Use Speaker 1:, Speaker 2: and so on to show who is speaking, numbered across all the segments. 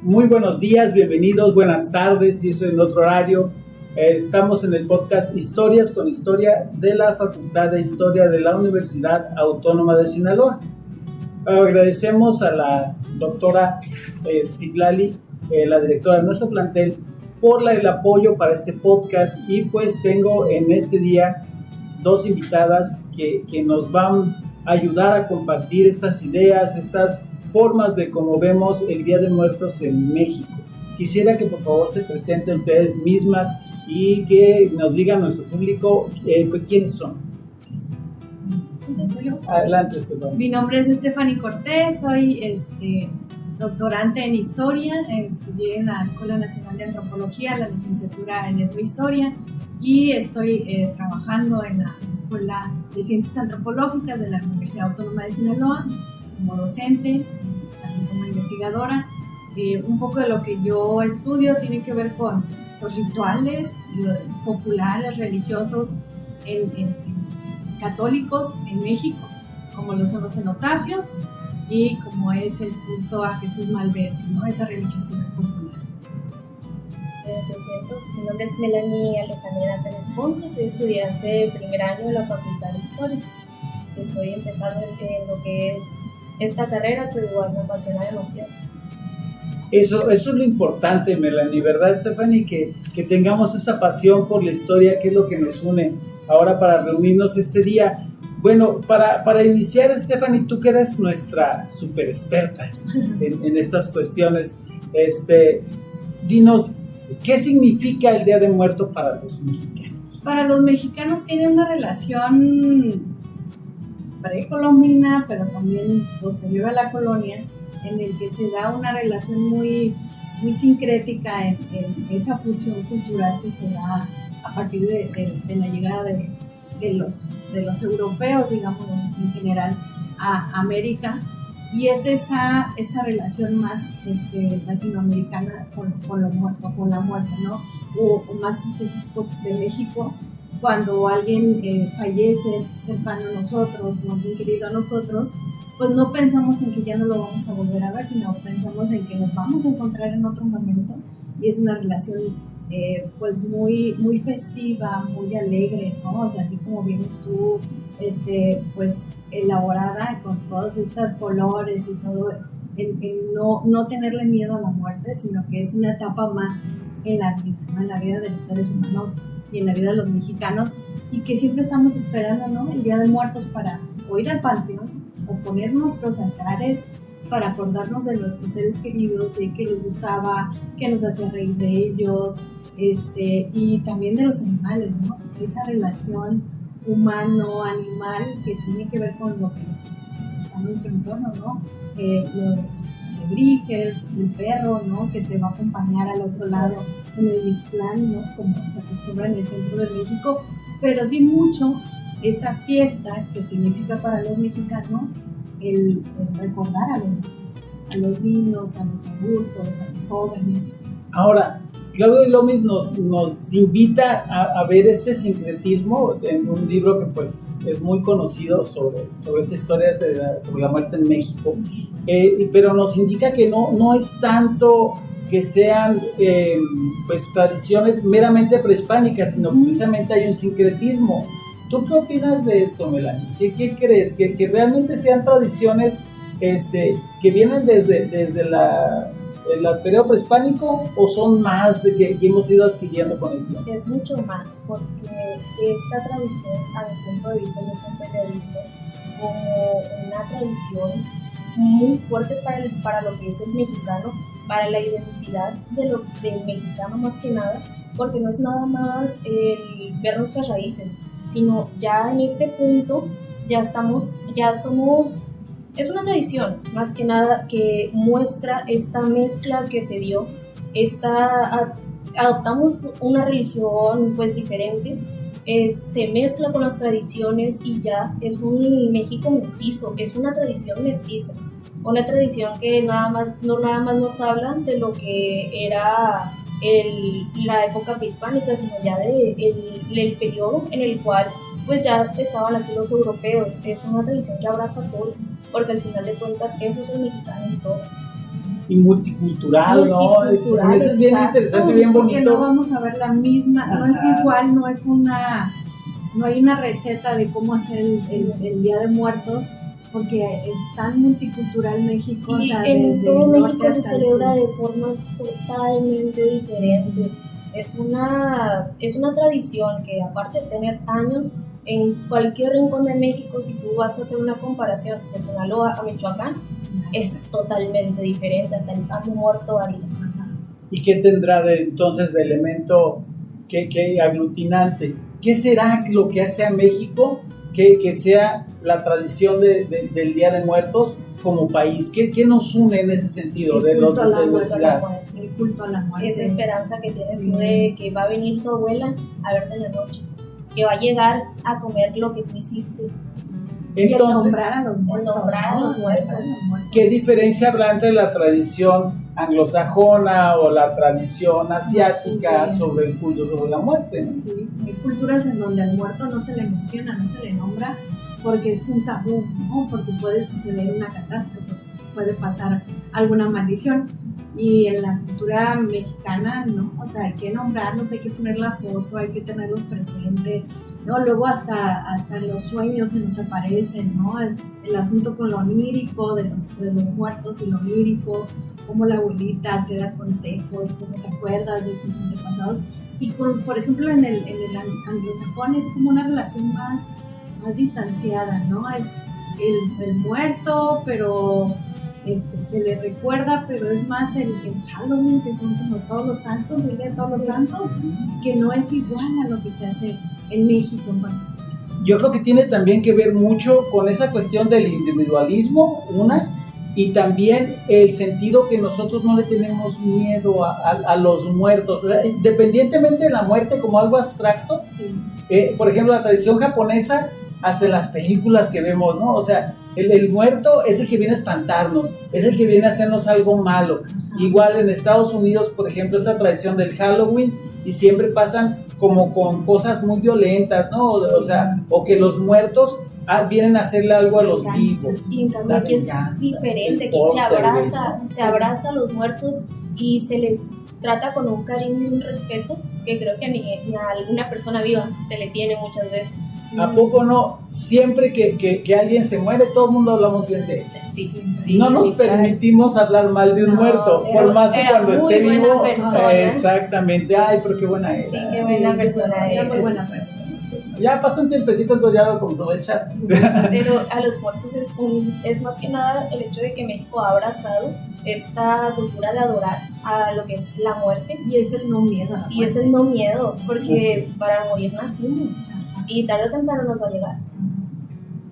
Speaker 1: Muy buenos días, bienvenidos, buenas tardes, si es en otro horario. Estamos en el podcast Historias con Historia de la Facultad de Historia de la Universidad Autónoma de Sinaloa. Agradecemos a la doctora Citlali, la directora de nuestro plantel, por el apoyo para este podcast, y pues tengo en este día dos invitadas que nos van a ayudar a compartir estas ideas, estas formas de cómo vemos el Día de Muertos en México. Quisiera que por favor se presenten ustedes mismas y que nos digan a nuestro público quiénes son. Adelante, Estefany.
Speaker 2: Mi nombre es Estefany Cortés, soy doctorante en Historia, estudié en la Escuela Nacional de Antropología, la licenciatura en Etnohistoria, y estoy trabajando en la Escuela de Ciencias Antropológicas de la Universidad Autónoma de Sinaloa como docente y también como investigadora. Un poco de lo que yo estudio tiene que ver con los rituales populares, religiosos en católicos en México, como lo son los cenotafios y como es el culto a Jesús Malverde, ¿no? Esa religiosidad popular.
Speaker 3: Me presento, mi nombre es Melanie Alejandra Pérez Ponce, soy estudiante de primer año de la Facultad de Historia. Estoy empezando en lo que es esta carrera, pero igual me apasiona demasiado.
Speaker 1: Eso es lo importante, Melanie, ¿verdad, Estefany? Que tengamos esa pasión por la historia, que es lo que nos une ahora para reunirnos este día. Bueno, para iniciar, Estefany, tú que eres nuestra súper experta en estas cuestiones, dinos, ¿qué significa el Día de Muertos para los mexicanos?
Speaker 2: Para los mexicanos tiene una relación precolombina, pero también posterior a la colonia, en el que se da una relación muy sincrética en esa fusión cultural que se da a partir de la llegada de los europeos, digamos, en general, a América, y es esa relación más latinoamericana con lo muerto, con la muerte, ¿no? O más específico de México, cuando alguien fallece cercano a nosotros o alguien querido a nosotros, pues no pensamos en que ya no lo vamos a volver a ver, sino pensamos en que nos vamos a encontrar en otro momento, y es una relación pues muy festiva, muy alegre, ¿no? O sea, así como vienes tú, pues elaborada con todos estos colores y todo, en no tenerle miedo a la muerte, sino que es una etapa más en la vida, ¿no? En la vida de los seres humanos y en la vida de los mexicanos, y que siempre estamos esperando, ¿no? El Día de Muertos para o ir al panteón o poner nuestros altares para acordarnos de nuestros seres queridos, de que les gustaba, que nos hacía reír de ellos, y también de los animales, ¿no? Esa relación humano-animal que tiene que ver con lo que está en nuestro entorno, ¿no? Los alebrijes, el perro, ¿no? Que te va a acompañar al otro lado en el Mictlán, ¿no? Como se acostumbra en el centro de México, pero sí mucho esa fiesta que significa para los mexicanos el recordar a los niños, a los adultos, a los jóvenes. Ahora,
Speaker 1: Claudio Lómez nos invita a ver este sincretismo en un libro que pues es muy conocido sobre esta historia sobre la muerte en México, pero nos indica que no es tanto que sean pues tradiciones meramente prehispánicas, sino precisamente hay un sincretismo. ¿Tú qué opinas de esto, Melanie? ¿Qué crees? ¿Que realmente sean tradiciones que vienen desde el periodo prehispánico, o son más de que hemos ido adquiriendo con el tiempo?
Speaker 3: Es mucho más, porque esta tradición, a mi punto de vista, yo siempre la he visto como una tradición muy fuerte para lo que es el mexicano, para la identidad del mexicano más que nada, porque no es nada más el ver nuestras raíces, sino ya en este punto ya somos, es una tradición más que nada que muestra esta mezcla que se dio, adoptamos una religión pues diferente, se mezcla con las tradiciones y ya es un México mestizo, es una tradición mestiza, una tradición que no nada más nos habla de lo que era la época prehispánica, sino ya del periodo en el cual pues ya estaban aquí los europeos. Es una tradición que abraza todo, porque al final de cuentas eso es el mexicano en todo.
Speaker 1: y multicultural, ¿no? Eso es bien interesante, bien bonito.
Speaker 2: Porque no vamos a ver la misma, no es igual, no hay una receta de cómo hacer el Día de Muertos, porque es tan multicultural México.
Speaker 3: Y
Speaker 2: o sea,
Speaker 3: en todo México se
Speaker 2: hasta el
Speaker 3: celebra
Speaker 2: sur.
Speaker 3: de formas totalmente diferentes. Es una tradición que, aparte de tener años, en cualquier rincón de México, si tú vas a hacer una comparación de Sinaloa a Michoacán, es totalmente diferente, hasta el pan de muerto varía.
Speaker 1: ¿Y qué tendrá entonces de elemento que aglutinante? ¿Qué será lo que hace a México que sea la tradición del Día de Muertos como país? ¿Qué nos une en ese sentido de la diversidad?
Speaker 2: El culto a la muerte.
Speaker 3: Esa esperanza que tienes tú de que va a venir tu abuela a verte en la noche, que va a llegar a comer lo que tú hiciste.
Speaker 1: Entonces,
Speaker 2: nombrar a los muertos.
Speaker 1: ¿qué diferencia habrá entre la tradición anglosajona o la tradición asiática sobre el culto sobre la muerte, ¿no?
Speaker 2: Sí, hay culturas en donde al muerto no se le menciona, no se le nombra, porque es un tabú, ¿no? Porque puede suceder una catástrofe, puede pasar alguna maldición. Y en la cultura mexicana, ¿no? O sea, hay que nombrarlos, hay que poner la foto, hay que tenerlos presentes, ¿no? Luego hasta en los sueños se nos aparecen, ¿no? El asunto con lo onírico, de los muertos y lo onírico, cómo la abuelita te da consejos, cómo te acuerdas de tus antepasados. Y por ejemplo, en el anglosajón es como una relación más distanciada, ¿no? Es el muerto, pero se le recuerda, pero es más el Halloween, que son como todos los santos, el Día de Todos los Santos, que no es igual a lo que se hace en México en particular.
Speaker 1: Yo creo que tiene también que ver mucho con esa cuestión del individualismo, y también el sentido que nosotros no le tenemos miedo a los muertos, o sea, independientemente de la muerte como algo abstracto. Por ejemplo, la tradición japonesa, hasta en las películas que vemos, ¿no? O sea, el muerto es el que viene a espantarnos, es el que viene a hacernos algo malo. Igual en Estados Unidos, por ejemplo, esta tradición del Halloween, y siempre pasan como con cosas muy violentas, ¿no? O sea, o que los muertos vienen a hacerle algo a los vivos.
Speaker 3: Y en cambio aquí es diferente, aquí se abraza a los muertos y se les trata con un cariño y un respeto que creo que ni a alguna persona viva se le tiene muchas veces.
Speaker 1: ¿A poco no? Siempre que alguien se muere, todo el mundo hablamos bien de él.
Speaker 3: Sí,
Speaker 1: no nos permitimos hablar mal de un muerto, por más que cuando esté vivo. Exactamente. Ay, pero qué buena era.
Speaker 3: Sí, qué buena persona
Speaker 2: era. Muy buena persona.
Speaker 1: Ya pasó un tiempecito, entonces ya lo comenzó a echar.
Speaker 3: Pero a los muertos es más que nada el hecho de que México ha abrazado esta cultura de adorar a lo que es la muerte.
Speaker 2: Y es el no miedo.
Speaker 3: Sí, es el no miedo, porque para morir nacimos y tarde o temprano nos va a llegar.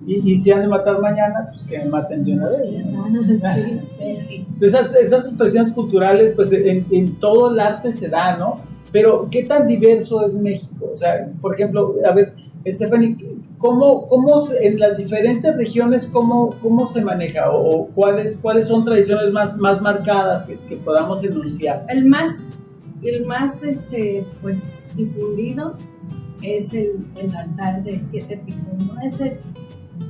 Speaker 1: Y si han de matar mañana, pues que me maten de una vez.
Speaker 3: Sí.
Speaker 1: Esas expresiones culturales, pues en todo el arte se da, ¿no? Pero, ¿qué tan diverso es México? O sea, por ejemplo, a ver, Stephanie, ¿cómo en las diferentes regiones, cómo se maneja? ¿O cuáles son tradiciones más marcadas que podamos enunciar?
Speaker 2: El más pues, difundido es el altar de 7 pisos, ¿no? Ese,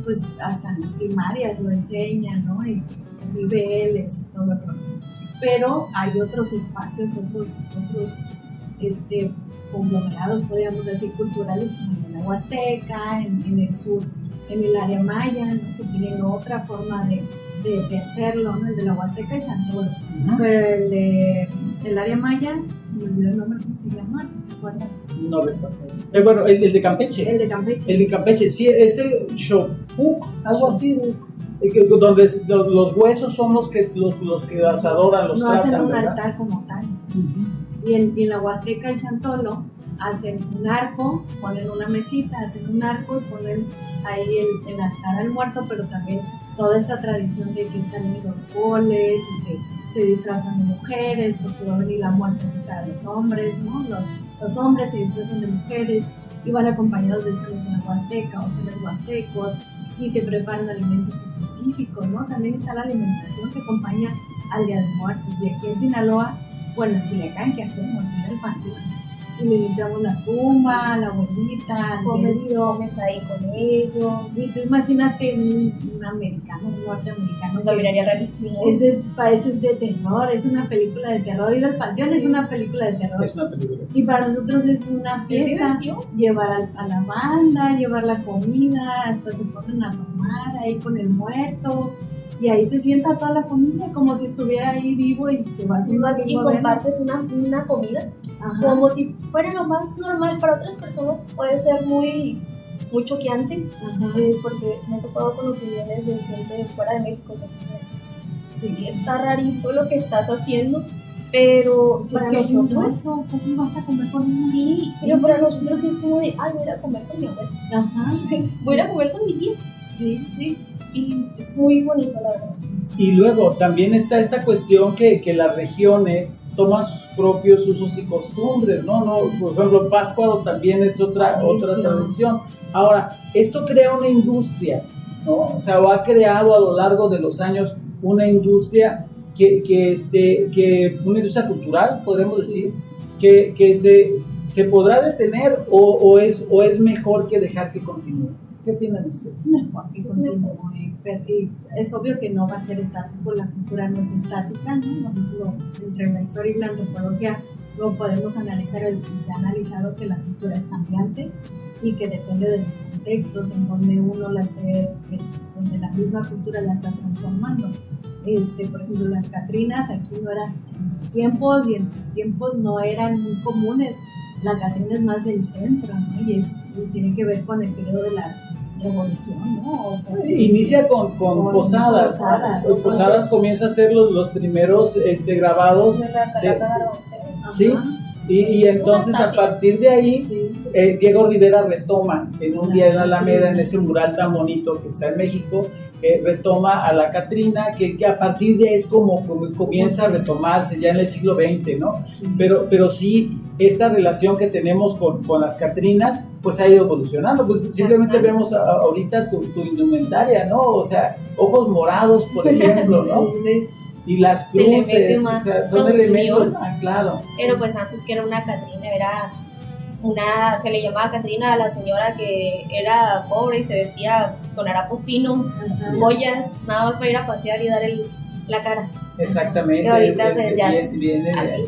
Speaker 2: pues, hasta en las primarias lo enseñan, ¿no? Y niveles y todo el rollo. Pero hay otros espacios, otros conglomerados, podríamos decir, culturales, como en la Huasteca, en el sur, en el área maya, ¿no? Que tienen otra forma de hacerlo, ¿no? El de la Huasteca, el chantolo. Pero el área maya, se me olvidó el nombre, ¿cómo se llama? ¿Te acuerdas?
Speaker 1: No recuerdo. Bueno, el de Campeche.
Speaker 2: El de Campeche.
Speaker 1: El de Campeche, sí, es el Xopuc, algo así. Donde los huesos son los que las adoran, los
Speaker 2: no
Speaker 1: tratan,
Speaker 2: hacen un
Speaker 1: ¿verdad?
Speaker 2: altar como tal. Y en la Huasteca, el chantolo, hacen un arco, ponen una mesita, hacen un arco y ponen ahí el altar al muerto, pero también toda esta tradición de que salen los goles y que se disfrazan de mujeres porque va a venir la muerte a buscar a los hombres, ¿no? Los hombres se disfrazan de mujeres y van acompañados de soles en la Huasteca o soles huastecos y se preparan alimentos específicos, ¿no? También está la alimentación que acompaña al Día de Muertos. Y aquí en Sinaloa, bueno, en Culiacán, ¿qué hacemos? Ir al panteón. y le limpiamos la tumba a la abuelita.
Speaker 3: Comes ahí con ellos.
Speaker 2: Y tú imagínate un americano, un norteamericano.
Speaker 3: Lo miraría rarísimo.
Speaker 2: Parece de terror, es una película de terror. Ir al panteón es una película de terror.
Speaker 1: Es una película.
Speaker 2: Y para nosotros es una fiesta. Llevar a la banda, llevar la comida, hasta se ponen a tomar ahí con el muerto. Y ahí se sienta toda la familia como si estuviera ahí vivo y te vas
Speaker 3: y compartes una comida. Ajá. Como si fuera lo más normal. Para otras personas puede ser muy choqueante, porque me he topado con opiniones de gente de fuera de México que sí está rarito lo que estás haciendo, pero
Speaker 2: si para es que nosotros ¿cómo vas a comer con una?
Speaker 3: Sí, pero para nosotros es como de voy a ir a comer con mi abuela. Ajá. Voy a ir a comer con mi tía. Sí. Y es muy bonito, la verdad.
Speaker 1: Y luego también está esta cuestión que las regiones toman sus propios usos y costumbres, ¿no? Por ejemplo, Pátzcuaro también es otra tradición. Ahora, esto crea una industria, ¿no? O sea, ha creado a lo largo de los años una industria que una industria cultural, podremos decir, que se podrá detener o es mejor que dejar que continúe. ¿Qué opinan ustedes?
Speaker 2: Es mejor que continúe. Y es obvio que no va a ser estático, la cultura no es estática, ¿no? Nosotros entre la historia y la antropología lo podemos analizar y se ha analizado que la cultura es cambiante y que depende de los contextos en donde uno donde la misma cultura la está transformando. Por ejemplo, las Catrinas aquí no eran en mis tiempos y en tus tiempos no eran muy comunes. La Catrina es más del centro, ¿no? Y tiene que ver con el periodo de la revolución, ¿no?
Speaker 1: Inicia con Posadas. Posadas comienza a ser los primeros grabados. Sí. Y entonces a partir de ahí Diego Rivera retoma en un día en la Alameda, en ese mural tan bonito que está en México, retoma a la Catrina, que a partir de ahí es como comienza a retomarse ya en el siglo XX, ¿no? Sí. Pero sí, esta relación que tenemos con las Catrinas, pues ha ido evolucionando. Simplemente vemos ahorita tu indumentaria, ¿no? O sea, ojos morados, por ejemplo, ¿no? Y las cruces, o sea, son elementos, claro.
Speaker 3: Pero pues antes que era una Catrina, se le llamaba Catrina a la señora que era pobre y se vestía con harapos finos, joyas, nada más para ir a pasear y dar la cara.
Speaker 1: Exactamente.
Speaker 3: Y ahorita pues ya
Speaker 1: viene así.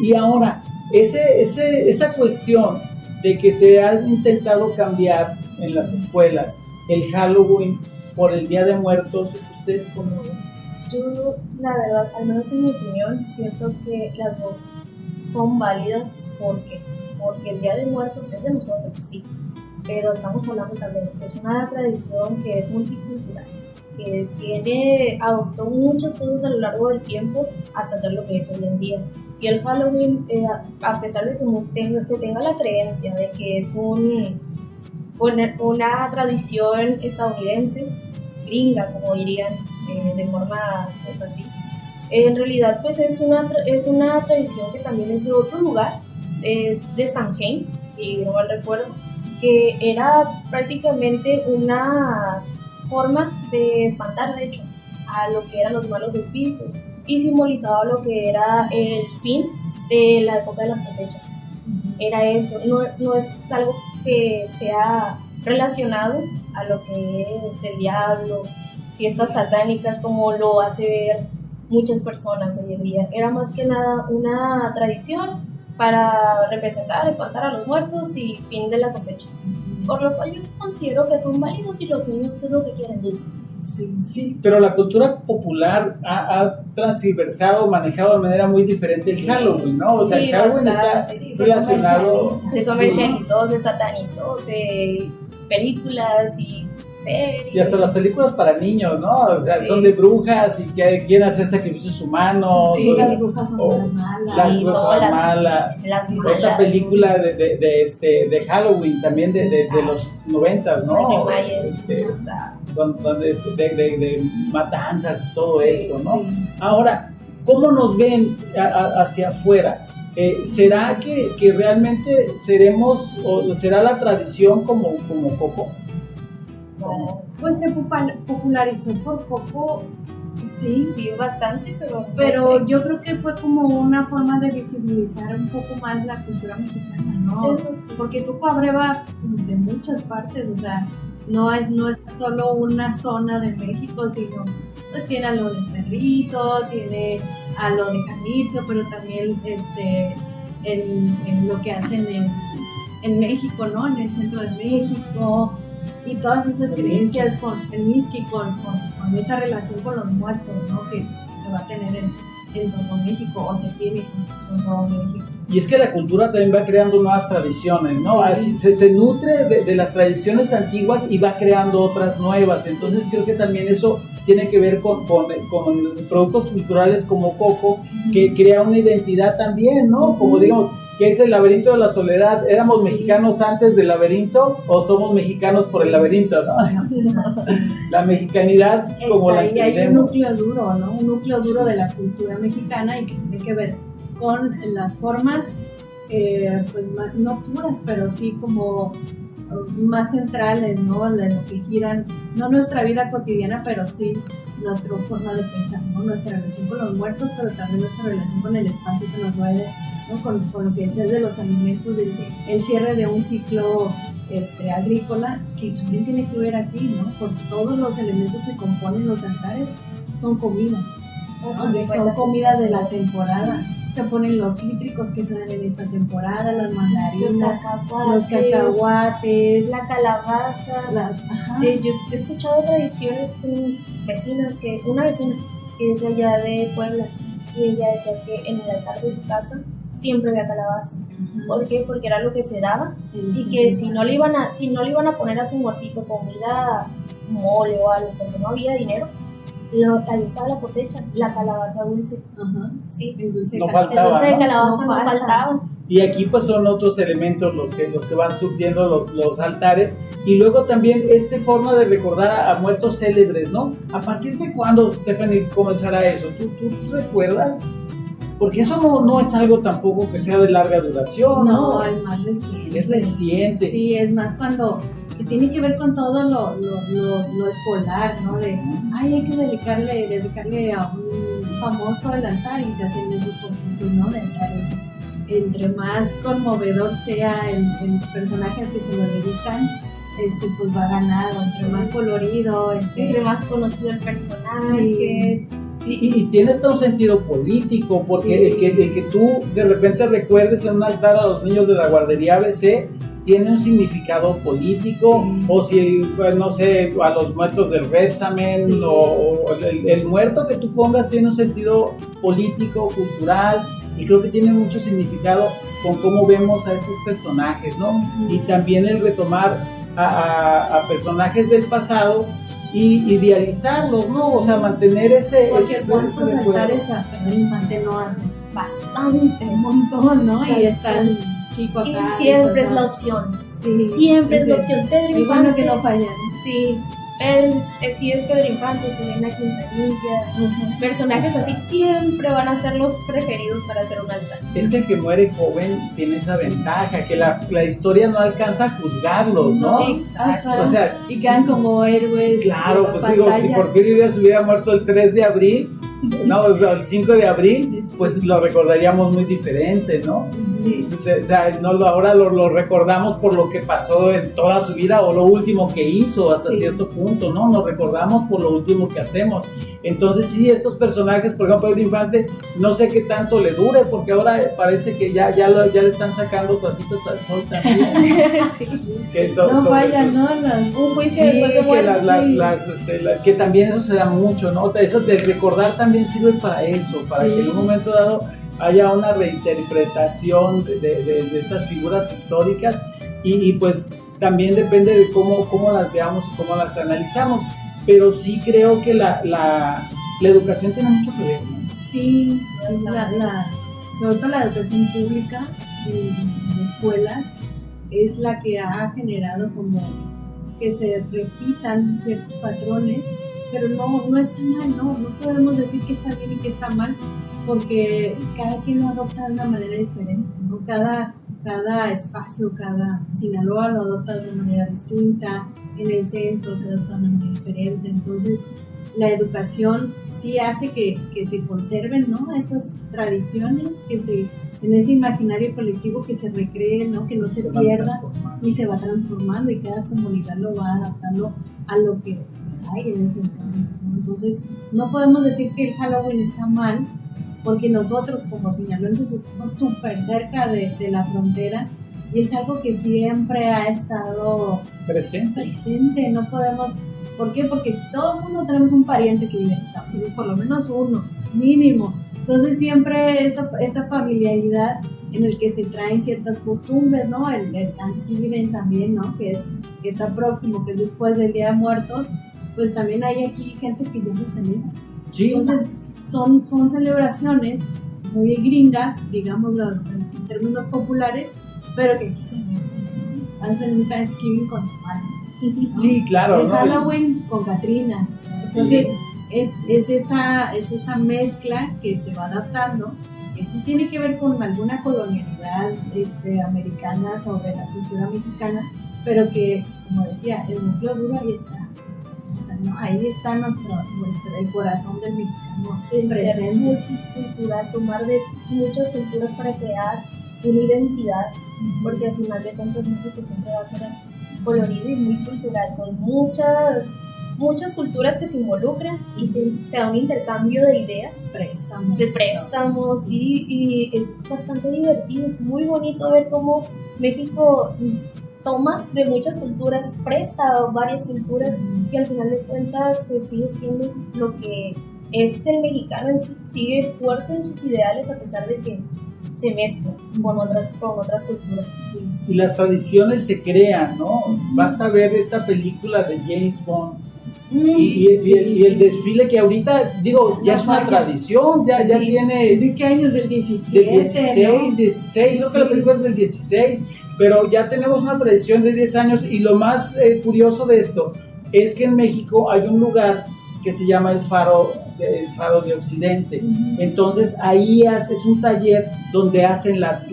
Speaker 1: Y ahora, esa cuestión de que se ha intentado cambiar en las escuelas el Halloween por el Día de Muertos, ¿ustedes cómo ven?
Speaker 3: Yo, la verdad, al menos en mi opinión, siento que las dos son válidas porque el Día de Muertos es de nosotros, sí, pero estamos hablando también, es una tradición que es multicultural, que adoptó muchas cosas a lo largo del tiempo hasta ser lo que es hoy en día. Y el Halloween, a pesar de que se tenga la creencia de que es una tradición estadounidense, gringa, como dirían, de forma pues así, en realidad pues es una tradición que también es de otro lugar, es de Samhain, si no mal recuerdo, que era prácticamente una forma de espantar, de hecho, a lo que eran los malos espíritus y simbolizaba lo que era el fin de la época de las cosechas. Era eso, no es algo que sea relacionado a lo que es el diablo, fiestas satánicas como lo hace ver muchas personas hoy en día. Era más que nada una tradición para representar, espantar a los muertos y fin de la cosecha. Por lo cual yo considero que son válidos y los niños, ¿qué es lo que quieren? Dulces.
Speaker 1: Sí, pero la cultura popular ha transversado, manejado de manera muy diferente el Halloween, ¿no? O sea, el Halloween está relacionado...
Speaker 3: Se comercializó, se satanizó, películas y series.
Speaker 1: Y hasta las películas para niños, ¿no? O sea, son de brujas y que quieren hacer sacrificios humanos.
Speaker 2: Sí, las brujas son malas.
Speaker 1: Las brujas son malas. Esta película de Halloween también de los 90, ¿no? De matanzas y todo esto, ¿no? Sí. Ahora, ¿cómo nos ven hacia afuera? ¿Será que realmente seremos, o será la tradición como Coco?
Speaker 2: Pues se popularizó por Coco Sí,
Speaker 3: Sí, bastante,
Speaker 2: pero yo creo que fue como una forma de visibilizar un poco más la cultura mexicana, ¿no?
Speaker 3: Eso sí.
Speaker 2: Porque Coco abreva de muchas partes, o sea, no es solo una zona de México, sino pues tiene a lo del perrito, tiene a lo de Jalisco, pero también en lo que hacen en México, ¿no? En el centro de México, y todas esas creencias con el Mixqui, con esa relación con los muertos, ¿no? Que se va a tener en todo México, o se tiene con todo México.
Speaker 1: Y es que la cultura también va creando nuevas tradiciones, ¿no?
Speaker 2: Sí.
Speaker 1: Así, se nutre de las tradiciones antiguas y va creando otras nuevas. Entonces creo que también eso tiene que ver con productos culturales como Coco, que crea una identidad también, ¿no? Como digamos, que es el laberinto de la soledad. ¿Éramos mexicanos antes del laberinto o somos mexicanos por el laberinto, no? La mexicanidad como la
Speaker 2: entendemos. Y hay un núcleo duro, ¿no? Un núcleo duro de la cultura mexicana, y que tiene que ver con las formas, pues más, no puras, pero sí como más centrales, ¿no? De lo que giran, no nuestra vida cotidiana, pero sí nuestra forma de pensar, ¿no? Nuestra relación con los muertos, pero también nuestra relación con el espacio que nos rodea, ¿no? Con lo que es de los alimentos, el cierre de un ciclo agrícola, que también tiene que ver aquí, ¿no? Por todos los elementos que componen los altares, son comida, ¿no? Son comida de la temporada. Se ponen los cítricos que se dan en esta temporada, las mandarinas, los cacahuates,
Speaker 3: la calabaza. Yo he escuchado tradiciones vecinas, una vecina que es de allá de Puebla, y ella decía que en el altar de su casa siempre había calabaza. ¿Por qué? Porque era lo que se daba, y que si no le iban a poner a su muertito comida, mole o algo, porque no había dinero, ahí estaba la cosecha, la calabaza dulce. Sí,
Speaker 1: el dulce de calabaza
Speaker 3: no faltaba.
Speaker 1: Y aquí pues son otros elementos los que van surtiendo los altares. Y luego también esta forma de recordar a muertos célebres, ¿no? ¿A partir de cuándo, Stephanie, comenzará eso? ¿Tú recuerdas? Porque eso no es algo tampoco que sea de larga duración, ¿no?
Speaker 2: No, es más reciente.
Speaker 1: Es reciente.
Speaker 2: Sí, es más cuando que tiene que ver con todo lo escolar, ¿no? De, hay que dedicarle a un famoso el altar, y se hacen esos concursos, ¿no? De altares. Entre más conmovedor sea el personaje al que se lo dedican, pues va ganado. Entre más colorido,
Speaker 3: entre más conocido el personaje.
Speaker 1: Sí. Y tiene hasta un sentido político, porque el que tú de repente recuerdes en un altar a los niños de la guardería ABC tiene un significado político, o si, pues, no sé, a los muertos del Repsamen, o el muerto que tú pongas tiene un sentido político, cultural, y creo que tiene mucho significado con cómo vemos a esos personajes, ¿no? Y también el retomar a personajes del pasado y idealizarlos, ¿no? O sea, mantener
Speaker 2: porque cuántos altares a Pedro Infante no hacen,
Speaker 3: bastantes,
Speaker 2: un montón, ¿no? Y está el chico acá.
Speaker 3: Y siempre es la opción. Siempre es la opción. Pedro Infante.
Speaker 2: Bueno que no fallan.
Speaker 3: Sí. Si es Pedro Infante, Selena Quintanilla, personajes así siempre van a ser los preferidos para hacer un altar.
Speaker 1: Es que el que muere joven tiene esa ventaja, que la historia no alcanza a juzgarlos, ¿no?
Speaker 3: Exacto.
Speaker 1: O sea,
Speaker 2: y quedan como héroes.
Speaker 1: Claro, pues digo, si Porfirio Díaz hubiera muerto el 3 de abril, no, o sea, el 5 de abril, pues lo recordaríamos muy diferente, ¿no?
Speaker 2: Sí.
Speaker 1: O sea, ahora lo recordamos por lo que pasó en toda su vida, o lo último que hizo hasta cierto punto, ¿no? Nos recordamos por lo último que hacemos. Entonces sí, estos personajes, por ejemplo, Pedro Infante, no sé qué tanto le dure, porque ahora parece que ya le están sacando tratitos al sol también. Que
Speaker 2: no vayan, ¿no?
Speaker 3: Un juicio después de
Speaker 1: muerte. Que también eso se da mucho, ¿no? Eso de recordar también sirve para eso, para que en un momento dado haya una reinterpretación de estas figuras históricas, y pues también depende de cómo las veamos y cómo las analizamos, pero sí creo que la educación tiene mucho que ver, ¿no?
Speaker 2: Sí, sobre todo la educación pública en escuelas es la que ha generado como que se repitan ciertos patrones, pero no está mal, no podemos decir que está bien y que está mal, porque cada quien lo adopta de una manera diferente, ¿no? Cada espacio, Sinaloa lo adopta de una manera distinta, en el centro se adopta de una manera diferente, entonces la educación sí hace que se conserven, ¿no? Esas tradiciones, en ese imaginario colectivo que se recree, ¿no? Que no se pierda y se va transformando y cada comunidad lo va adaptando a lo que hay en ese entorno, ¿no? Entonces, no podemos decir que el Halloween está mal, porque nosotros como sinaloenses estamos súper cerca de la frontera y es algo que siempre ha estado presente. No podemos, ¿por qué? Porque todo el mundo tenemos un pariente que vive en Estados Unidos, por lo menos uno, mínimo. Entonces siempre esa familiaridad en el que se traen ciertas costumbres, ¿no? El Thanksgiving también, ¿no? Que está próximo, que es después del Día de Muertos, pues también hay aquí gente que ya lo celebra. Sí. Entonces son celebraciones muy gringas, digamos en términos populares, pero que aquí se hacen un Thanksgiving con tamales. ¿No?
Speaker 1: Sí, claro.
Speaker 2: El Halloween con catrinas. Entonces es esa mezcla que se va adaptando, que sí tiene que ver con alguna colonialidad americana sobre la cultura mexicana, pero que, como decía, el núcleo duro ahí está. O sea, ¿no? Ahí está el corazón del mexicano presente.
Speaker 3: Ser multicultural, tomar de muchas culturas para crear una identidad, porque al final de cuentas México siempre va a ser así, colorido y muy cultural, con muchas culturas que se involucran y se da un intercambio de ideas, préstamos y es bastante divertido, es muy bonito ver cómo México toma de muchas culturas, presta varias culturas y al final de cuentas pues sigue siendo lo que es el mexicano en sí, sigue fuerte en sus ideales a pesar de que se mezcla con otras culturas. Sí.
Speaker 1: Y las tradiciones se crean, ¿no? Basta ver esta película de James Bond y el desfile que ahorita, digo, ya es una tradición, ya tiene...
Speaker 2: ¿De qué años? ¿Del 17?
Speaker 1: Del 16, creo que la película es del 16, pero ya tenemos una tradición de 10 años y lo más curioso de esto es que en México hay un lugar que se llama el Faro de Occidente. Entonces ahí es un taller donde hacen las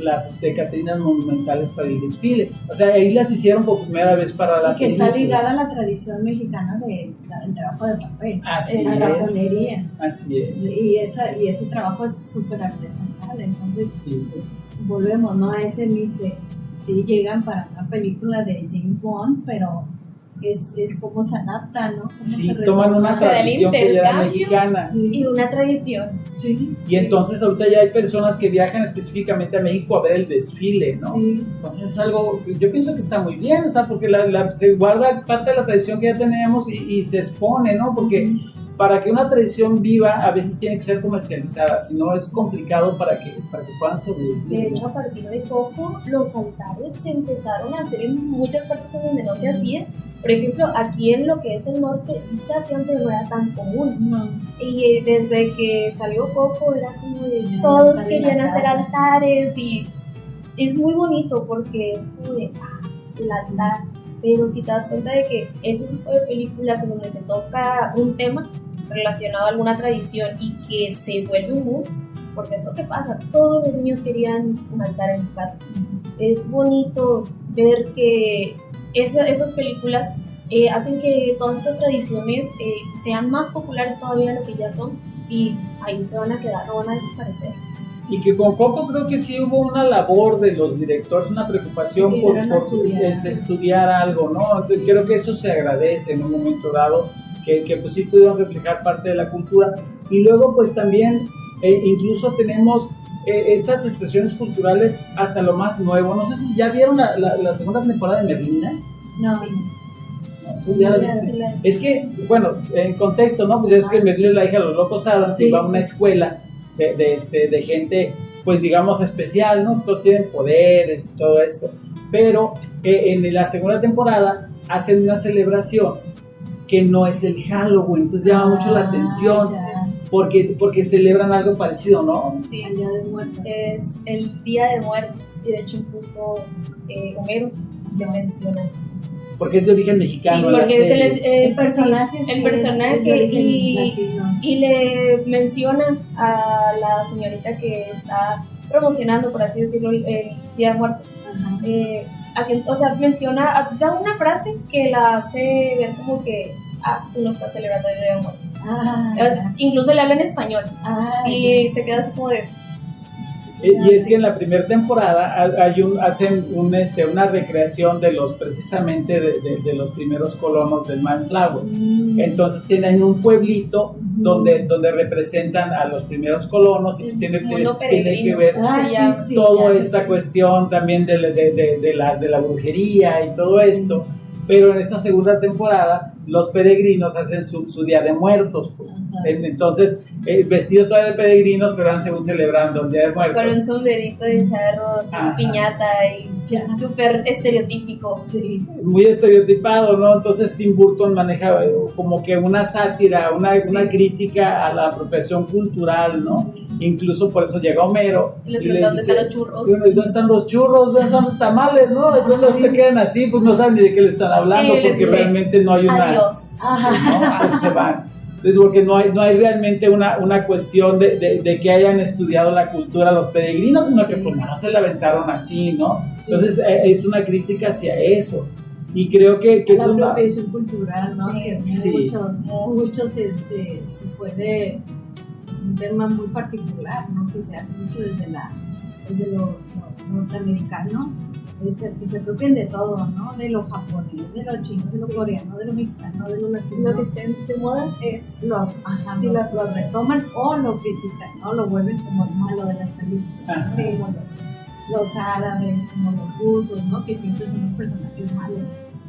Speaker 1: catrinas monumentales para el desfile. O sea, ahí las hicieron por primera vez para la película.
Speaker 2: Está ligada a la tradición mexicana del trabajo de papel, la cartonería.
Speaker 1: Así es.
Speaker 2: Y ese trabajo es súper artesanal. Entonces volvemos, ¿no? A ese mix de sí llegan para una película de James Bond, pero es cómo se adapta, ¿no?
Speaker 1: Sí, toman una tradición que ya era mexicana.
Speaker 3: Y una tradición.
Speaker 1: Sí. Y entonces ahorita ya hay personas que viajan específicamente a México a ver el desfile, ¿no? Sí. Entonces es algo que yo pienso que está muy bien, o sea, porque se guarda parte de la tradición que ya tenemos y se expone, ¿no? Porque para que una tradición viva a veces tiene que ser comercializada, si no es complicado para que puedan sobrevivir.
Speaker 3: De hecho, a partir de Coco, los altares se empezaron a hacer en muchas partes en donde no se hacían. Por ejemplo, aquí en lo que es el norte sí se hacían, pero no era tan común. No. Y desde que salió Coco era como de todos querían hacer altares y es muy bonito porque es como de el altar. Pero si te das cuenta de que ese tipo de películas en donde se toca un tema relacionado a alguna tradición y que se vuelve un mood, porque es lo que pasa, todos los niños querían un altar en su casa. Es bonito ver que esas películas hacen que todas estas tradiciones sean más populares todavía de lo que ya son y ahí se van a quedar, no van a desaparecer.
Speaker 1: Y que con Coco creo que sí hubo una labor de los directores, una preocupación por estudiar algo, ¿no? Creo que eso se agradece en un momento dado, que pues sí pudieron reflejar parte de la cultura. Y luego pues también incluso tenemos estas expresiones culturales hasta lo más nuevo. No sé si ya vieron la segunda temporada de Merlina.
Speaker 2: No.
Speaker 1: Sí. ¿Tú ya la viste? Es que, bueno, en contexto, ¿no? Pues es que Merlina es la hija de los locos Adams y va a una escuela de gente, pues digamos, especial, ¿no? Todos tienen poderes y todo esto. Pero en la segunda temporada hacen una celebración que no es el Halloween, entonces llama mucho la atención. Porque celebran algo parecido, ¿no?
Speaker 3: Sí, el Día de Muertos. Es el Día de Muertos y de hecho incluso Homero lo menciona así.
Speaker 1: Porque es de origen mexicano.
Speaker 3: Sí, porque es
Speaker 2: el personaje.
Speaker 3: El personaje y le menciona a la señorita que está promocionando, por así decirlo, el Día de Muertos.
Speaker 2: Ajá.
Speaker 3: O sea, menciona, da una frase que la hace ver como que tú no estás celebrando el Día de Muertos. Incluso le habla en español y se queda así como de...
Speaker 1: Y es que en la primera temporada hacen una recreación de precisamente de los primeros colonos del Mayflower. Entonces tienen un pueblito donde representan a los primeros colonos y pues tiene que ver toda esta cuestión también de la brujería y todo esto. Pero en esta segunda temporada los peregrinos hacen su Día de Muertos, pues. Entonces vestidos todavía de peregrinos, pero van según celebrando el Día de Muertos
Speaker 3: con un sombrerito de charro, piñata y súper estereotípico.
Speaker 2: Sí.
Speaker 1: Muy estereotipado, ¿no? Entonces Tim Burton maneja como que una sátira, una crítica a la apropiación cultural, ¿no? Incluso por eso llega Homero
Speaker 3: y les pregunta dónde están los churros.
Speaker 1: ¿Dónde están los churros? ¿Dónde están los tamales? ¿No? Entonces se quedan así, pues no saben ni de qué le están hablando, porque realmente no hay una...
Speaker 3: Adiós.
Speaker 1: ¿no? Se van. Porque no hay realmente una cuestión de que hayan estudiado la cultura los peregrinos, sino que pues no se la aventaron así, ¿no? Entonces es una crítica hacia eso. Y creo que
Speaker 2: es una apropiación cultural, ¿no? Que mucho se puede... Es un tema muy particular, ¿no? Que se hace mucho desde lo norteamericano, que se apropien de todo, ¿no? De lo japonés, de lo chino, de lo coreano, de lo mexicano, de lo latino.
Speaker 3: Lo que esté de moda es
Speaker 2: lo retoman o lo critican, ¿no? Lo vuelven como el malo de las películas, como los árabes, como los rusos, ¿no? Que siempre son los personajes malos.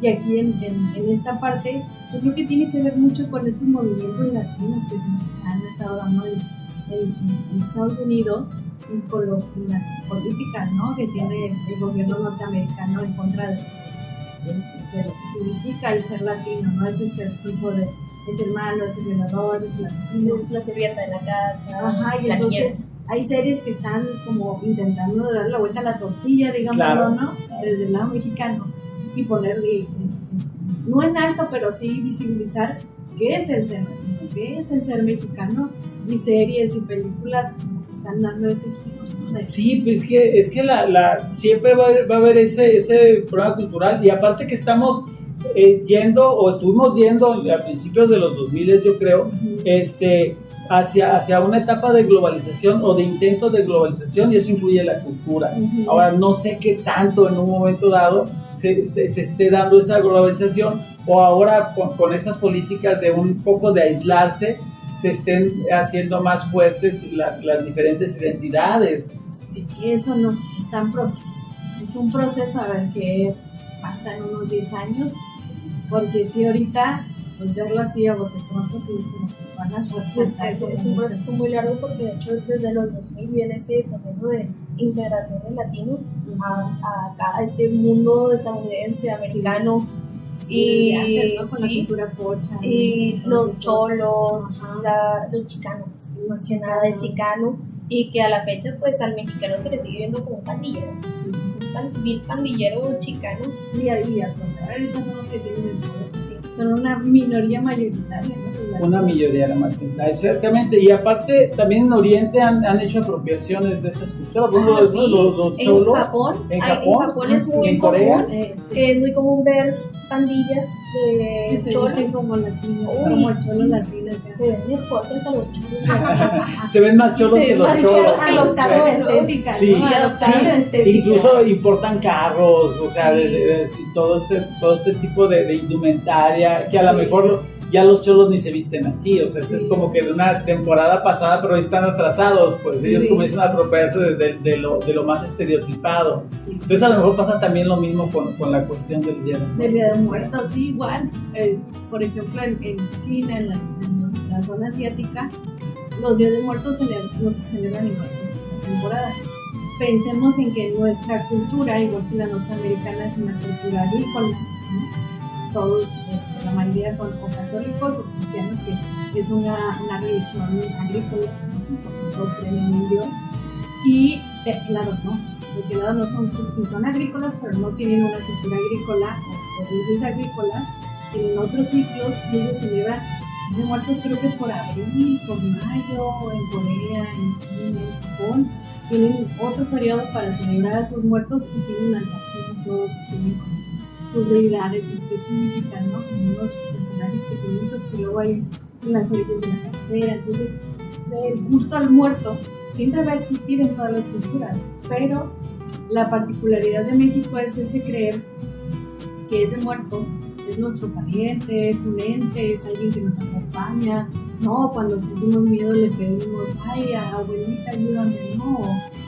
Speaker 2: Y aquí en esta parte, yo creo que tiene que ver mucho con estos movimientos latinos que se han estado dando en Estados Unidos y con las políticas, ¿no? Que tiene el gobierno norteamericano en contra de lo que significa el ser latino, ¿no? Es tipo de, es el malo, es el violador, es el asesino,
Speaker 3: es la sirvienta de la casa.
Speaker 2: Ajá, y entonces hay series que están como intentando dar la vuelta a la tortilla, digamos, ¿no? Desde el lado mexicano. Y ponerle, no en alto, pero sí visibilizar qué es el ser latino, qué es el ser mexicano, y series y películas están dando ese giro, ¿no?
Speaker 1: Sí, pues es que siempre va a haber ese problema cultural, y aparte que estamos estuvimos yendo a principios de los 2000, yo creo, hacia una etapa de globalización o de intentos de globalización, y eso incluye la cultura. Ahora, no sé qué tanto en un momento dado se esté dando esa globalización, o ahora con esas políticas de un poco de aislarse, se estén haciendo más fuertes las diferentes identidades.
Speaker 2: Sí, eso no está en proceso. Es un proceso, a ver qué pasa en unos 10 años, porque si ahorita, pues verlo así a bote pronto, sí, como que van a fuerzas.
Speaker 3: Es un proceso muy largo, porque de hecho desde los 2000 viene este proceso de integración del latino a este mundo estadounidense, americano.
Speaker 2: Sí, y antes, ¿no? Con la cultura pocha.
Speaker 3: Y los cholos, los chicanos, más que nada el chicano, y que a la fecha pues al mexicano se le sigue viendo como un pandillero. Sí. Un pandillero chicano.
Speaker 2: Y al contrario, ahorita son los que tienen el poder. Sí. Son una minoría mayoritaria, ¿no?
Speaker 1: Una minoría mayoritaria, exactamente. Y aparte, también en Oriente han hecho apropiaciones de estas culturas. Los cholos.
Speaker 3: En Japón es muy común. Es muy común ver pandillas de cholos
Speaker 2: como latinos, como cholos latinos.
Speaker 3: Se ven mejor que hasta los cholos.
Speaker 1: Se ven más cholos que los cholos.
Speaker 3: Que los cholos estéticas.
Speaker 1: Sí, incluso importan carros, o sea, todo este tipo de indumentaria, que a lo mejor ya los cholos ni se visten así, o sea, es como que de una temporada pasada, pero están atrasados, pues ellos comienzan a apropiarse de lo más estereotipado. Entonces a lo mejor pasa también lo mismo con la cuestión del Día
Speaker 2: de Muertos. Sí, igual. Por ejemplo, en China, en la zona asiática, los Días de Muertos no se celebran igual que esta temporada. Pensemos en que nuestra cultura, igual que la norteamericana, es una cultura agrícola, ¿no? Todos, la mayoría son o católicos o cristianos, que es una religión agrícola, ¿no? Todos creen en un Dios. Y de qué lado no son agrícolas, pero no tienen una cultura agrícola o dioses agrícolas, tienen otros ciclos, y ellos celebran de Muertos creo que por abril, por mayo, en Corea, en China, en Japón. Tienen otro periodo para celebrar a sus muertos, y tienen altarcitos, y tienen como sus deidades específicas, ¿no? Como unos personajes pequeñitos que luego hay en las orillas de la carretera. Entonces, el culto al muerto siempre va a existir en todas las culturas, pero la particularidad de México es ese creer que ese muerto es nuestro pariente, es un ente, es alguien que nos acompaña, ¿no? Cuando sentimos miedo le pedimos, ay, abuelita, ayúdame, ¿no?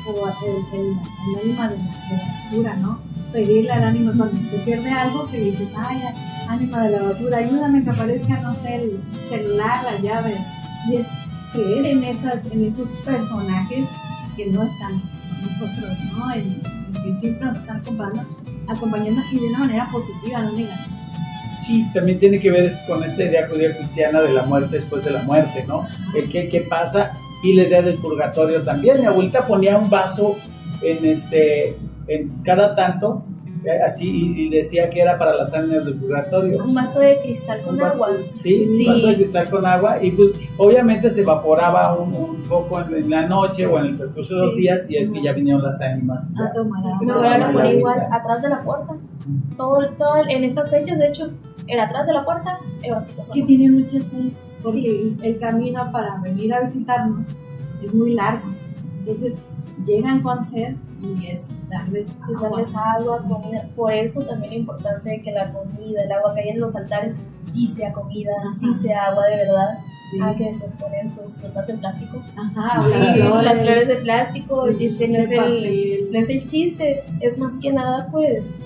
Speaker 2: O el ánima de la basura, ¿no? Pedirle al ánima cuando se te pierde algo que dices, ay, ánima de la basura, ayúdame que aparezca, no sé, el celular, la llave. Y es creer en esos personajes que no están con nosotros, ¿no? Que siempre nos están acompañando y de una manera positiva, no negativa.
Speaker 1: Sí, también tiene que ver con esa idea judía cristiana de la muerte después de la muerte, ¿no? El qué pasa, y la idea del purgatorio también. Mi abuelita ponía un vaso en cada tanto, así, y decía que era para las ánimas del purgatorio.
Speaker 3: Un vaso de cristal con agua.
Speaker 1: Sí, un vaso de cristal con agua, y pues obviamente se evaporaba un poco en la noche o en el percurso de los días, y es que ya vinieron las ánimas.
Speaker 2: A tomar agua.
Speaker 3: Mi abuela lo ponía igual, atrás de la puerta. Todo en estas fechas, de hecho, era atrás de la puerta, el vasito.
Speaker 2: Es que tiene mucha sed, porque el camino para venir a visitarnos es muy largo. Entonces llegan con sed y es darles agua,
Speaker 3: comida. Por eso también la importancia de que la comida, el agua que hay en los altares, sí sea comida, sí sea agua de verdad. Sí. Que después ponen sus botas de plástico. Las flores de plástico. Sí, dice, no es el chiste, es más que nada, pues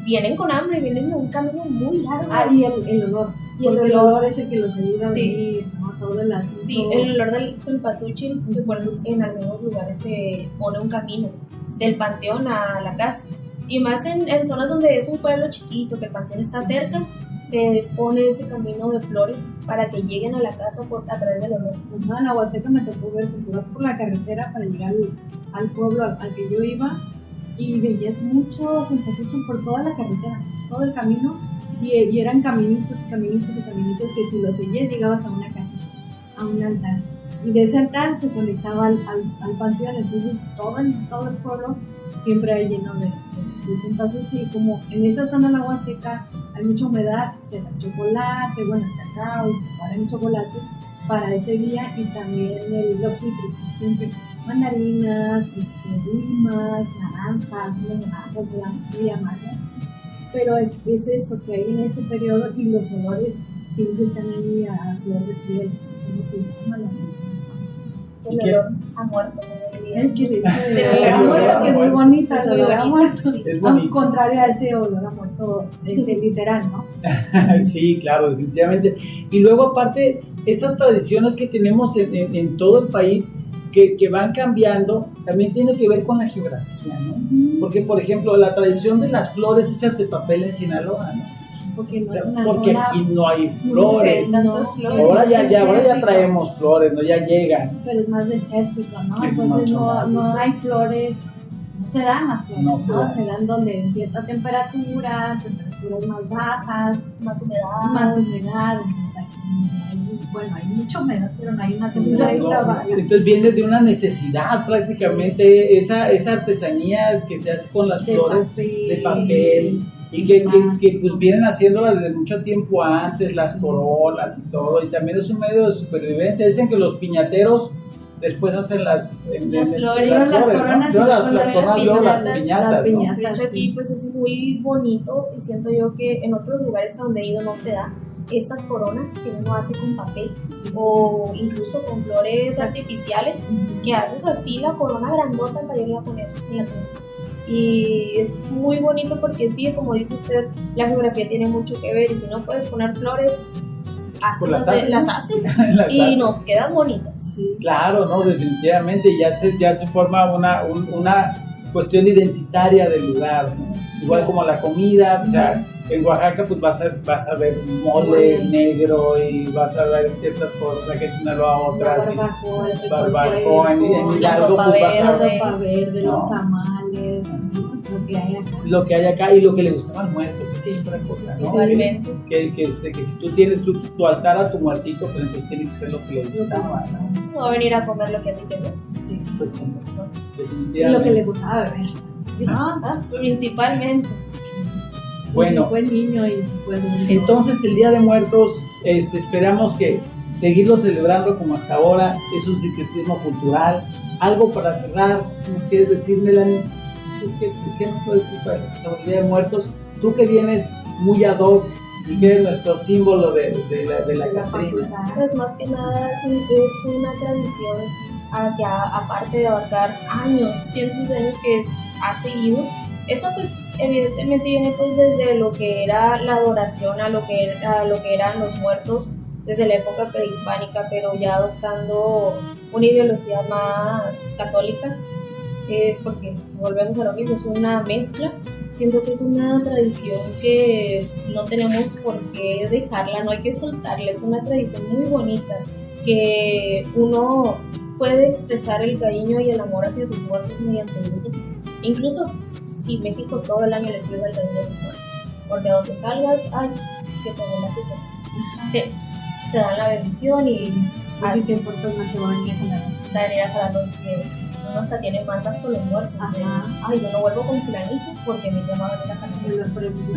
Speaker 3: vienen con hambre, vienen de un camino muy largo.
Speaker 2: Y el olor. Porque el olor es el que los ayuda a venir, ¿no? Todo el asunto.
Speaker 3: Sí, el olor del cempasúchil, que por eso en algunos lugares se pone un camino del panteón a la casa. Y más en zonas donde es un pueblo chiquito, que el panteón está cerca, se pone ese camino de flores para que lleguen a la casa a través del olor.
Speaker 2: En la Huasteca me tocó ver que tú vas por la carretera para llegar al pueblo al que yo iba, y veías muchos cempasúchil por toda la carretera, todo el camino, y eran caminitos que si los seguías llegabas a una casa, a un altar, y de ese altar se conectaba al panteón. Entonces todo el pueblo siempre hay lleno de cempasúchil, y como en esa zona de la Huasteca hay mucha humedad, se da chocolate, bueno, el cacao, hay chocolate para ese día, y también los cítricos, siempre mandarinas, limas, naranjas, muy amargas, pero es eso que hay en ese periodo, y los olores siempre están ahí a flor de piel,
Speaker 3: el olor a muerto.
Speaker 2: El que es muy bonita, el olor a muerto, al contrario a ese olor a muerto literal, ¿no?
Speaker 1: Sí, claro, definitivamente. Y luego aparte, esas tradiciones que tenemos en todo el país, que van cambiando, también tiene que ver con la geografía, ¿no? Porque, por ejemplo, la tradición de las flores hechas de papel en Sinaloa, ¿no?
Speaker 2: Sí, porque no es una
Speaker 1: porque
Speaker 2: zona,
Speaker 1: aquí no hay flores.
Speaker 3: Flores.
Speaker 1: Ahora ya traemos flores, ¿no? Ya llegan.
Speaker 2: Pero es más desértico, ¿no? Entonces no hay flores, no se dan las flores, ¿no? Se dan donde en cierta temperaturas más bajas,
Speaker 3: más humedad.
Speaker 2: Entonces aquí hay mucha humedad, pero no hay una temperatura baja.
Speaker 1: Entonces viene de una necesidad prácticamente, esa artesanía que se hace con las flores de papel, y que pues vienen haciéndolas desde mucho tiempo antes, las corolas y todo, y también es un medio de supervivencia. Dicen que los piñateros después hacen las
Speaker 3: flores,
Speaker 2: las coronas,
Speaker 3: las
Speaker 2: piñatas.
Speaker 3: De hecho aquí pues es muy bonito, y siento yo que en otros lugares donde he ido no se da estas coronas que uno hace con papel, o incluso con flores artificiales, que haces así la corona grandota para irla a poner en la tumba. Y es muy bonito porque sí, como dice usted, la geografía tiene mucho que ver, y si no puedes poner flores, las haces y nos quedan bonitas.
Speaker 2: Sí.
Speaker 1: Claro, no, definitivamente ya se forma una cuestión identitaria del lugar, ¿no? Igual como la comida, o sea, en Oaxaca pues vas a ver mole negro, y vas a ver ciertas cosas, aquí en Sinaloa otras, barbacoa, en Hidalgo pues vas a ver
Speaker 2: la sopa verde, los tamales, así, lo que hay acá.
Speaker 1: Y lo que le gustaba al muerto, pues sí, es otra cosa, ¿no?
Speaker 3: Igualmente.
Speaker 1: Que si tú tienes tu altar a tu muertito, pues entonces tiene que ser lo que le gustaba, ¿no?
Speaker 3: No va a venir a comer lo que a ti te gusta.
Speaker 2: Sí,
Speaker 1: pues sí,
Speaker 2: y lo que le gustaba beber.
Speaker 3: Sí. Principalmente.
Speaker 1: Bueno,
Speaker 2: si fue niño y si fue adulto.
Speaker 1: Entonces el Día de Muertos, esperamos que seguirlo celebrando como hasta ahora. Es un sincretismo cultural. Algo para cerrar, ¿qué nos quieres decir, Melanie? ¿Qué nos puedes decir sobre el Día de Muertos? Tú que vienes muy ad hoc y que eres nuestro símbolo de la Catrina.
Speaker 3: Pues más que nada es una tradición que aparte de abarcar años, cientos de años que ha seguido, esa pues evidentemente viene pues desde lo que era la adoración a lo que eran los muertos desde la época prehispánica, pero ya adoptando una ideología más católica, porque volvemos a lo mismo, es una mezcla. Siento que es una tradición que no tenemos por qué dejarla, no hay que soltarla, es una tradición muy bonita, que uno puede expresar el cariño y el amor hacia sus muertos mediante ella. Incluso si México todo el año le sirve el cariño a sus muertos, porque a donde salgas, ay, que te den la pica, te dan la bendición y
Speaker 2: así te importa más que van
Speaker 3: a jalar los pies. Uno hasta tiene mandas con los muertos. Ay, yo no vuelvo con fulanito porque mi tía va a venir a jalar.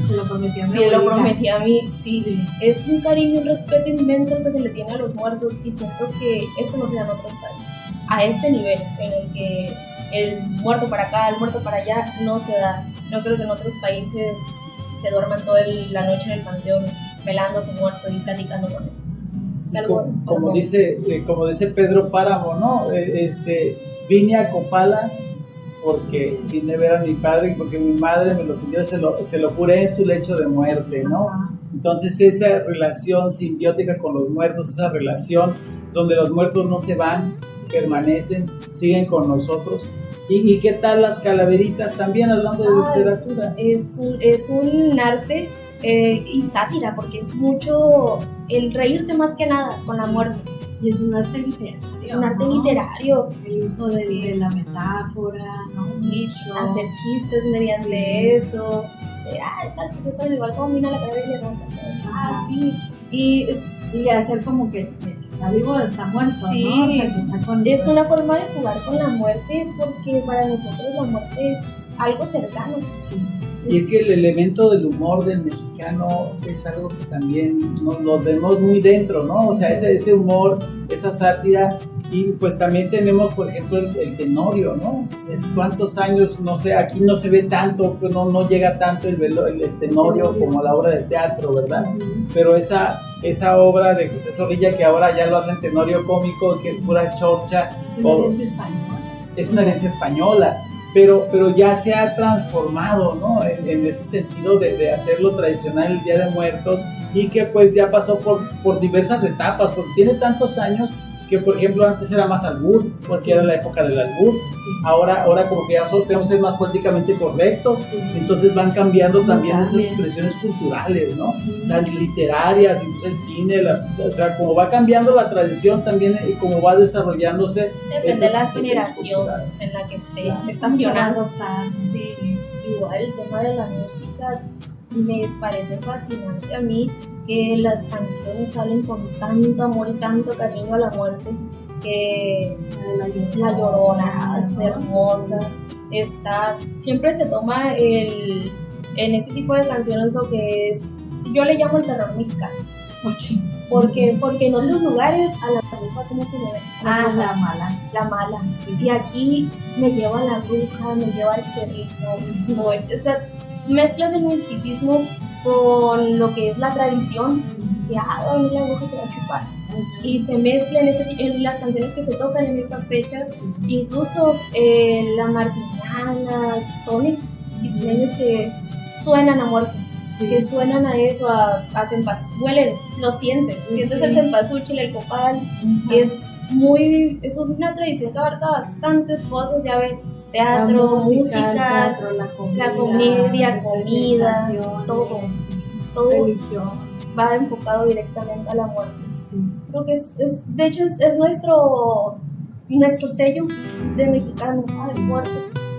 Speaker 2: Se lo prometió a mí.
Speaker 3: Sí, lo prometí a mí, sí. Es un cariño y un respeto inmenso el que se le tiene a los muertos, y siento que esto no se da en otros países. A este nivel, en el que el muerto para acá, el muerto para allá, no se da. No creo que en otros países se duerman toda la noche en el panteón velando a su muerto y platicando con él.
Speaker 1: Como dice Pedro Páramo, ¿no? Vine a Copala porque vine a ver a mi padre y porque mi madre me lo pidió, se lo juré en su lecho de muerte, ¿no? Entonces esa relación simbiótica con los muertos, esa relación donde los muertos no se van, permanecen, siguen con nosotros. ¿Y qué tal las calaveritas también, hablando de literatura?
Speaker 3: Es un arte y sátira, porque es mucho el reírte más que nada con la muerte.
Speaker 2: Y es un arte literario.
Speaker 3: Es un arte literario.
Speaker 2: El uso de la metáfora, ¿no?
Speaker 3: Sí, hacer chistes mediante eso. Está el profesor igual como mina la cara y le ronca. Sí. Y
Speaker 2: hacer como que está vivo o está muerto,
Speaker 3: sí,
Speaker 2: ¿no? O sea, que está con...
Speaker 3: Es una forma de jugar con la muerte, porque para nosotros la muerte es algo cercano.
Speaker 2: Sí.
Speaker 1: Y es que el elemento del humor del mexicano es algo que también nos vemos muy dentro, ¿no? O sea, ese humor, esa sátira. Y pues también tenemos, por ejemplo, el tenorio, ¿no? ¿Cuántos años? No sé, aquí no se ve tanto, no llega tanto el tenorio como la obra de teatro, ¿verdad? Pero esa obra de José Zorrilla, que ahora ya lo hacen tenorio cómico, que es pura chorcha.
Speaker 2: Es una herencia española.
Speaker 1: Es una herencia española. Pero ya se ha transformado, ¿no? En ese sentido de hacerlo tradicional el Día de Muertos, y que pues ya pasó por diversas etapas, porque tiene tantos años que, por ejemplo, antes era más albur, porque era la época del albur. Ahora como que ya tenemos que ser más políticamente correctos, entonces van cambiando también esas expresiones culturales, ¿no? Las literarias, incluso el cine, o sea, como va cambiando la tradición también y como va desarrollándose.
Speaker 3: Depende de la generación en la que esté estacionado.
Speaker 2: Sí.
Speaker 3: Igual el tema de la música me parece fascinante a mí, que las canciones salen con tanto amor y tanto cariño a la muerte, que la Llorona es hermosa. Siempre se toma en este tipo de canciones lo que es, yo le llamo el terror mexicano. Porque en otros lugares a la bruja, ¿cómo se le ve?
Speaker 2: La mala.
Speaker 3: Sí. Y aquí me lleva a la bruja, me lleva al cerrito. O sea, mezclas el misticismo con lo que es la tradición, que va a venir la bruja que va a chupar. Y se mezcla en las canciones que se tocan en estas fechas, incluso la martiniana, sones isleños que suenan a muerte. Que suenan a eso, a huelen, lo sientes el cempasúchil, el copal. Es una tradición que abarca bastantes cosas, ya ven, teatro, música, la comedia, comida, todo
Speaker 2: religión,
Speaker 3: va enfocado directamente a la muerte. Creo que de hecho es nuestro sello de mexicano, muerte.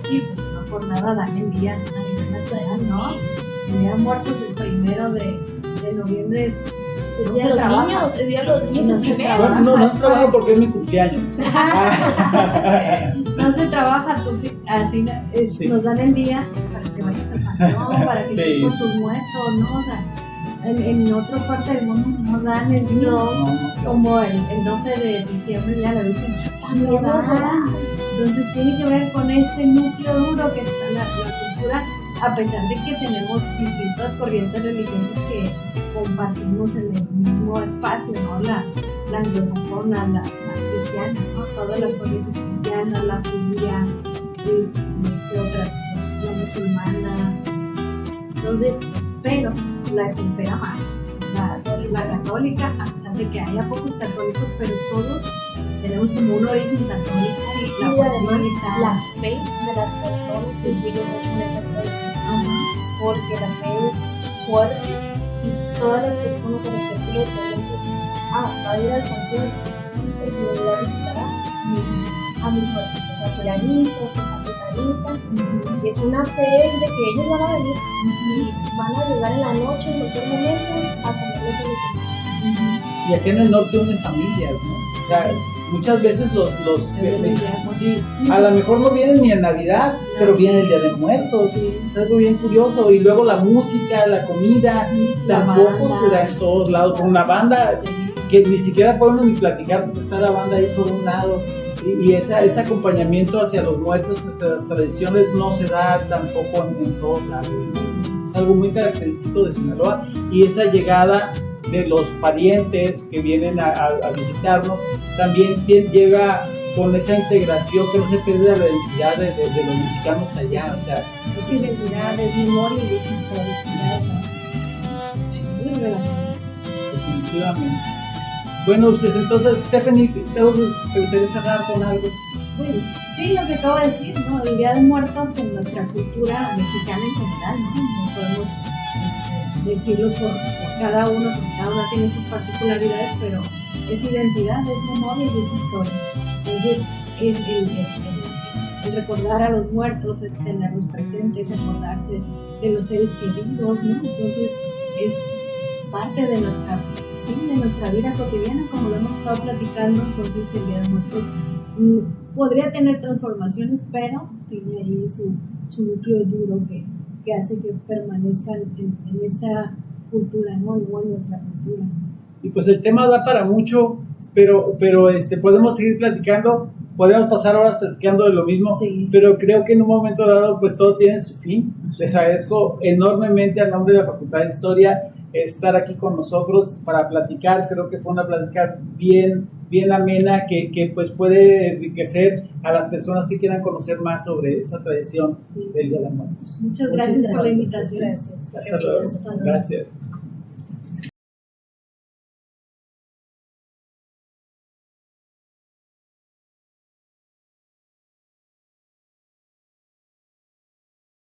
Speaker 2: Sí, pues no por nada dan el día a nivel nacional, ¿no? El Día de Muertos el 1 de noviembre es
Speaker 3: el Día de los Niños, el Día de los Niños, el primero.
Speaker 1: No trabajo porque es mi cumpleaños.
Speaker 2: No se trabaja, así nos dan el día para que vayas al ¿no? Para que estés con tus muertos, ¿no? O sea, en otra parte del mundo no dan el día, como el 12 de diciembre, ya la Virgen no da. Entonces tiene que ver con ese núcleo duro que está la cultura, a pesar de que tenemos distintas corrientes religiosas que compartimos en el mismo espacio, ¿no? La anglosajona, la cristiana, ¿no? Todas las corrientes cristianas, la judía, ¿qué otras? La musulmana. Entonces, pero la que impera más, la católica, a pesar de que haya pocos católicos, pero todos tenemos como un origen católico.
Speaker 3: Sí, y además la fe de las personas influye mucho en estas tradiciones, porque la fe es fuerte y todas las personas a las que tú le preguntas, va a ir al panteón, sí, porque voy a visitar a mis muertos, a fulanito, a sutanita, y es una fe de que ellos van a venir y van a llegar en la noche, en cualquier momento, a comer lo que les.
Speaker 1: Y aquí en el norte unen familias, ¿no? O sea, sí, muchas veces sí, a lo mejor no vienen ni en Navidad, pero viene el Día de Muertos, es algo bien curioso. Y luego la música, la comida, tampoco se da en todos lados. Con una banda que ni siquiera podemos ni platicar porque está la banda ahí por un lado. Y ese acompañamiento hacia los muertos, hacia las tradiciones, no se da tampoco en todos lados. Es algo muy característico de Sinaloa. Y esa llegada de los parientes que vienen a visitarnos también llega con esa integración que no se pierde la identidad de los mexicanos allá. O sea,
Speaker 2: es identidad, es memoria y es historia.
Speaker 1: Sí, muy relacionadas. Definitivamente. Bueno, pues entonces, Stephanie, ¿te gustaría cerrar con algo?
Speaker 2: Pues sí, lo que acabo de decir, ¿no? El Día de Muertos en nuestra cultura mexicana en general, ¿no? No podemos decirlo por cada uno, porque cada uno tiene sus particularidades, pero es identidad, es memoria y es historia. Entonces, el recordar a los muertos, es tenerlos presentes, acordarse de los seres queridos, ¿no? Entonces, es parte de nuestra vida cotidiana, como lo hemos estado platicando. Entonces el Día de Muertos podría tener transformaciones, pero tiene ahí su núcleo duro que hace que permanezcan en esta cultura, ¿no? En nuestra cultura.
Speaker 1: Y pues el tema da para mucho, pero podemos seguir platicando, podemos pasar horas platicando de lo mismo, sí, pero creo que en un momento dado pues todo tiene su fin. Les agradezco enormemente a nombre de la Facultad de Historia estar aquí con nosotros para platicar. Creo que fue una plática bien amena que pues puede enriquecer a las personas que quieran conocer más sobre esta tradición del Día de Muertos.
Speaker 2: Muchas gracias por la invitación.
Speaker 1: Hasta luego. Gracias.